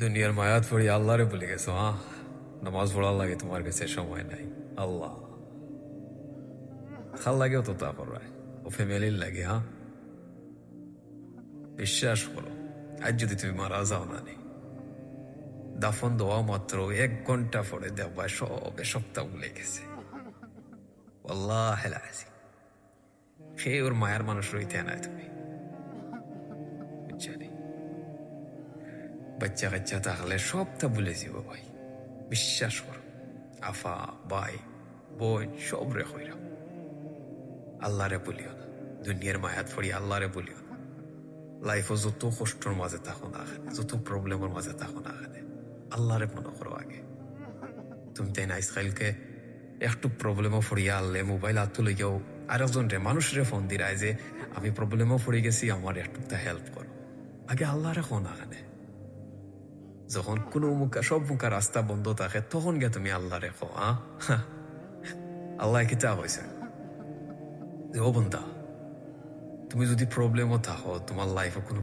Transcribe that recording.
দুনিয়ার মায়াত পড়ি আল্লাহরে ভুলে গেছো। নামাজ পড়ার লাগে তোমার কাছে সময় নাই। আল্লাহ খাল লাগেও তো তা করায় ও ফ্যামিলির লাগে। বিশ্বাস করো, আজ যদি তুমি মারা যাও না নি, দাফন দেওয়া মাত্র 1 ঘন্টা পরে দেখবা সবে সপ্তাহ ভুলে গেছে। আল্লাহ সে ওর মায়ের মানুষ রইতে নাই তুমি বুঝছানি। বাচ্চা কাচ্চা থাকলে সবটা ভুলে যাব ভাই, বিশ্বাস করো। আফা ভাই বোন সব রে হইরা আল্লাহরে বলিও না। দুনিয়ার মায়াত পড়ি আল্লাহরে বলিও না। লাইফও যত কষ্টর মাঝে থাকো না এখানে, যত প্রবলেমের মাঝে থাকো না এখানে, আল্লাহরে মনে করো আগে। তুমি তাই না ইসরায়েলকে একটু প্রবলেমও পড়িয়া আনলে মোবাইল হাত তুলে গিয়েও আরেকজন রে মানুষরে ফোন দিরায় যে আমি প্রবলেমও পড়ে গেছি, আমার একটু হেল্প করো। আগে আল্লাহরে ফোন আনে। যখন কোনো সব মুখা রাস্তা বন্ধ থাকে তখন গে তুমি আল্লাহ রেখো। আল্লাহ কিতা হয়েছে যে ও বন্ধা, তুমি যদি প্রবলেমও থাকো, তোমার লাইফে কোনো